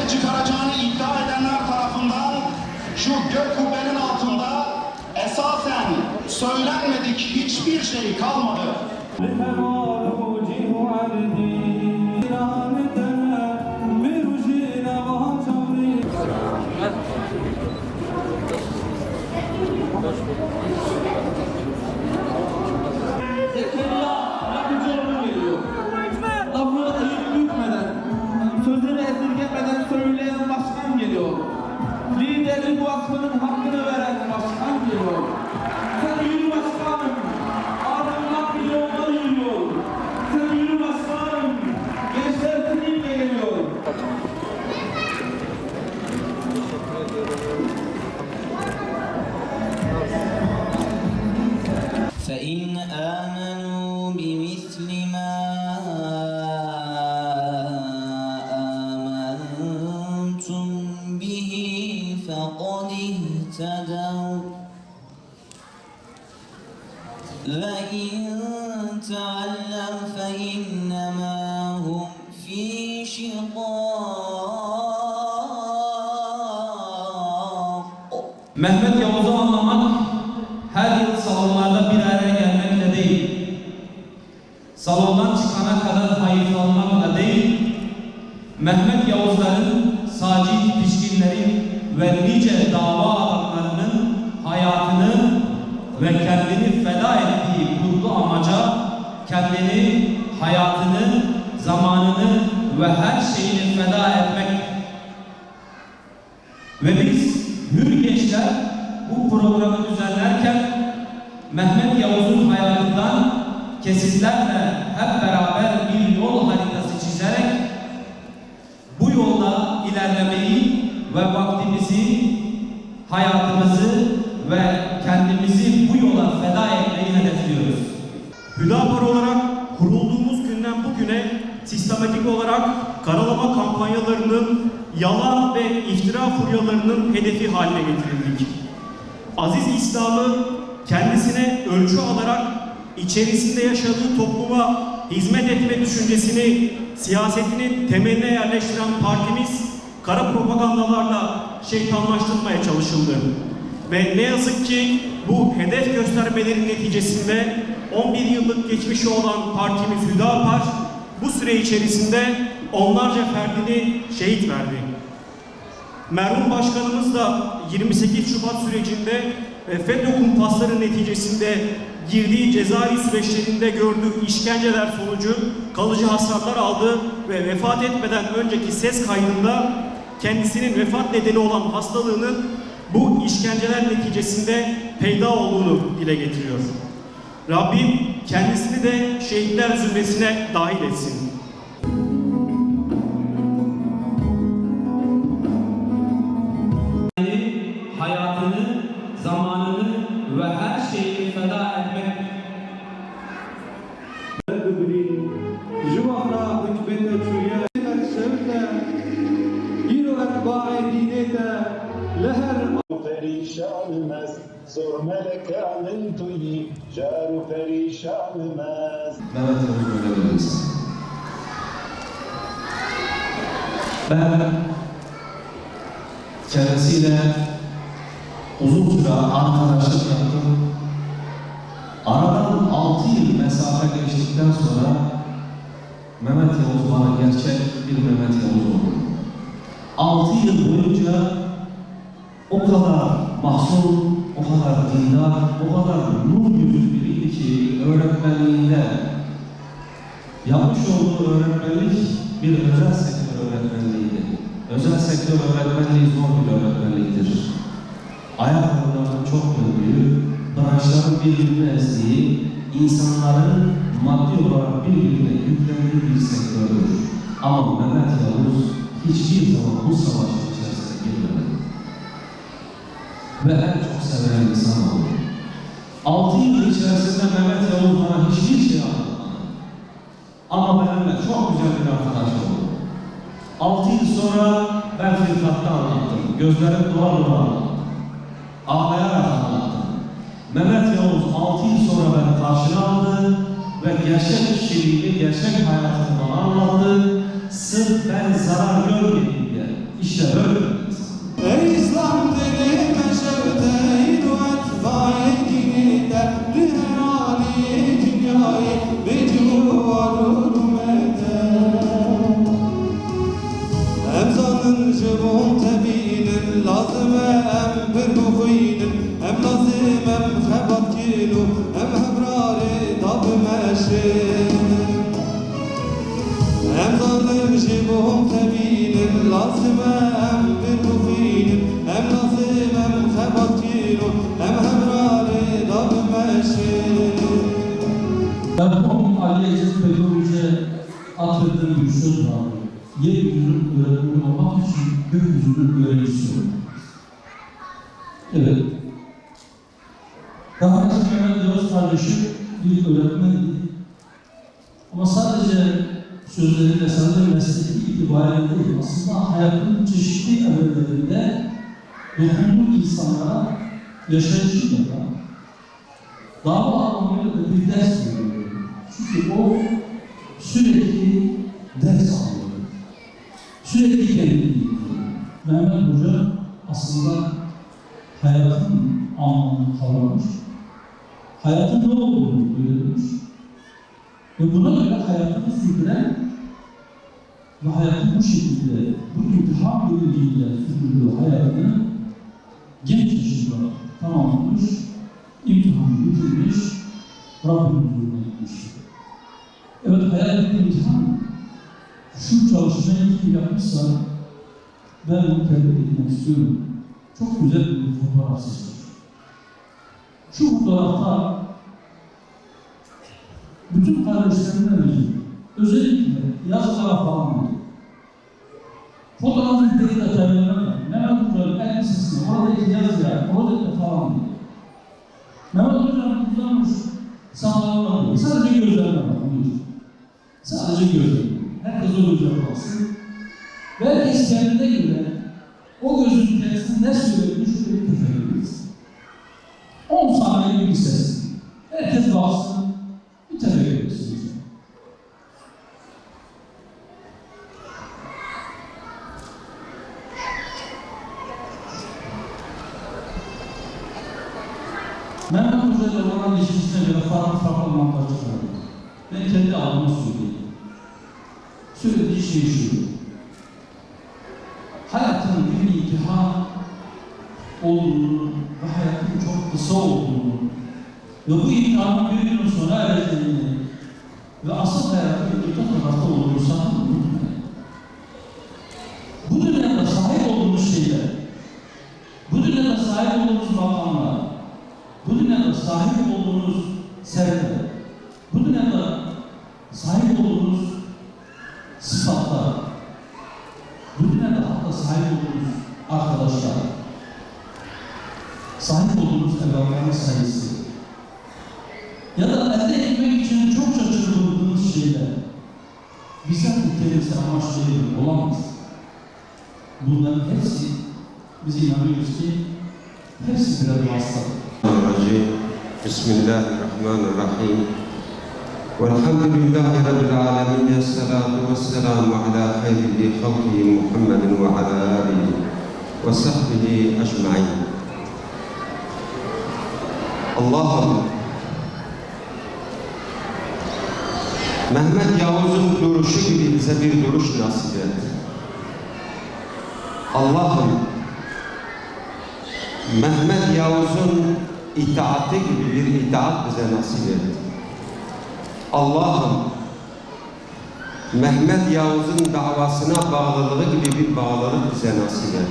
ortaya çıkaracağını iddia edenler tarafından şu gök kubbenin altında esasen söylenmedik hiçbir şey kalmadı. Sözleri esirgemeden söyleyen başkan geliyor. Liderlik vakfının hakkını veren başkan geliyor. Sen yürü başkanım. Adamlar milyonlar yürüyor. Sen yürü başkanım. Gençler seninle geliyor. فإن آمنوا بمثل ما آمنتم به فقد اهتدوا وإن تولوا فإنما هم في شقاق. Mehmet Yavuz'u anlamak her yıl salonlarda bir araya gelmekle değil, salondan çıkana kadar hayıflanmakla değil, Mehmet Yavuzların, Sacit Pişkinlerin ve nice dava adamlarının hayatını ve kendini feda ettiği kutlu amaca, kendini, hayatını, zamanını ve her şeyini feda etmek. Ve biz Hür Gençler bu programı düzenlerken Mehmet Yavuz'un hayatından kesitlerle hep beraber bir yol haritası çizerek bu yolda ilerlemeyi ve vaktimizi, hayatımızı ve kendimizi bu yola feda etmeyi hedefliyoruz. Hüdapar olarak kurulduğumuz günden bugüne sistematik olarak karalama kampanyalarının, yalan ve iftira furyalarının hedefi haline getirildik. Aziz İslam'ı kendisine ölçü alarak içerisinde yaşadığı topluma hizmet etme düşüncesini siyasetinin temeline yerleştiren partimiz kara propagandalarla şeytanlaştırmaya çalışıldı. Ve ne yazık ki bu hedef göstermelerin neticesinde 11 yıllık geçmişi olan partimiz Hüdapar bu süre içerisinde onlarca ferdini şehit verdi. Merhum başkanımız da 28 Şubat sürecinde FETÖ kumpasları neticesinde girdiği cezai süreçlerinde gördüğü işkenceler sonucu kalıcı hasarlar aldı ve vefat etmeden önceki ses kaydında kendisinin vefat nedeni olan hastalığının bu işkenceler neticesinde peyda olduğunu dile getiriyor. Rabbim kendisini de şehitler zümresine dahil etsin. Hayatını, zamanını ve her şeyini feda etmek. perişanımız, zor melekanın tuyi, caru perişanımız. Mehmet Yavuz öyle bir insan. Ben kendisiyle uzun süre arkadaşlık yaptım. Aradan 6 yıl mesafe geçtikten sonra Mehmet Yavuz bana gerçek bir Mehmet Yavuz oldu. 6 yıl boyunca o kadar mahzun, o kadar dindar, o kadar nur yüzlü biriydi ki öğretmenliğinde yapmış olduğu öğretmenlik bir özel sektör öğretmenliğiydi. Özel sektör öğretmenliği zor bir öğretmenliktir. Ayak oyunlarının çok büyüğü, branşların birbirini ezdiği, insanların maddi olarak birbirine yüklendiği bir sektördür. Ama Mehmet Yavuz hiçbir zaman bu savaşın içerisine girmedi. Ve en çok sevilen insan oldu. 6 yıl içerisinde Mehmet Yavuz bana hiçbir şey anlatmadı. Ama benimle çok güzel bir arkadaş oldu. 6 yıl sonra ben firkatta anlattım. Gözlerim dola dola anlattım. Ağlayarak anlattım. Mehmet Yavuz 6 yıl sonra beni karşına aldı ve gerçek kişiliğini, gerçek hayatını bana anlattı. Sırf ben zarar görmeyeyim diye. جبون تبين لازم أم برمخين أم لازم أم خبط كيلو أم هبراري طب ماشين أم ظلم جبون تبين لازم أم برمخين أم لازم أم خبط كيلو أم هبراري طب ماشين. Merhum Ali Ecez Pekoviç'e atfettiğim bir söz var. Yeryüzünün öğretmeni olmak için gökyüzünün öğrencisi olmak. Evet. Rahmetli Mehmet Yavuz kardeşim bir öğretmendi. Ama sadece sözleriyle, sadece mesleki itibariyle değil, aslında hayatının çeşitli evrelerinde dokunduğu insanlara yaşayışıyla dava anlamıyla da bir ders veriyor. Çünkü o sürekli ders alıyor. Sürekli kendini eğitiyor. Mehmet Hoca aslında hayatın anlamını kavramış. Hayatın ne olduğunu öğrenmiş. Ve buna göre hayatını sürdüren ve hayatın bu şekilde, bu imtihan bölümüyle sürdürdüğü hayatını genç yaşında tamamlamış, imtihanı bitirmiş, Rabbim huzuruna gitmiş. Evet, hayal ettiğim imtihan, şu çalışmayı kim yapmışsa, ben bunu tebrik etmek istiyorum. Çok güzel bir fotoğraf seçmiş. Şu fotoğrafta bütün kardeşlerimden özellikle yazılara falan var. Fotoğrafın tek detaylarına var. Mehmet Hoca'nın elbisesini, oradaki yazıya, oradaki falan diyor. Mehmet Hoca'nın kullanmış sağlarına değil, sadece gözlerine bakın. Sadece gözlerine. Herkes o gözlerine baksın. Ve herkes kendine göre o gözün içerisinde ne söylediğini şöyle bir tefekkürüz. 10 saniye bir ses. Herkes baksın, bir tefekkür etsin. Mehmet Hoca'yla olan ilişkisine göre farklı mantıklar çıkardı. Ben kendi adıma söyleyeyim. Söylediği şey şu. Hayatın bir imtihan olduğunu ve hayatın çok kısa olduğunu ve bu imtihanın bir gün sonra ereceğini ve asıl hayatın öte tarafta olduğunu sakın unutmayın. Bu dünyada sahip olduğumuz şeyler, bu dünyada sahip olduğumuz makamlar, bu dünyada sahip olduğunuz servetler, bu dünyada sahip olduğunuz sıfatlar, bu dünyada hatta sahip olduğunuz arkadaşlar, sahip olduğunuz evlatların sayısı ya da elde etmek için çok çırpındığınız şeyler bize nitelikse amaçlı olamaz. Bunların hepsi biz inanıyoruz ki hepsi birer vasıtadır. بسم الله الرحمن الرحيم والحمد لله رب العالمين الصلاة والسلام على خير خلقه محمد وعلى آله وصحبه أجمعين. Allah'ım Mehmet Yavuz'un duruşu gibi bize bir duruş nasip et. Allah'ım Mehmet Yavuz'un itaati gibi bir itaat bize nasip et. Allah'ım Mehmet Yavuz'un davasına bağlılığı gibi bir bağlılık bize nasip et.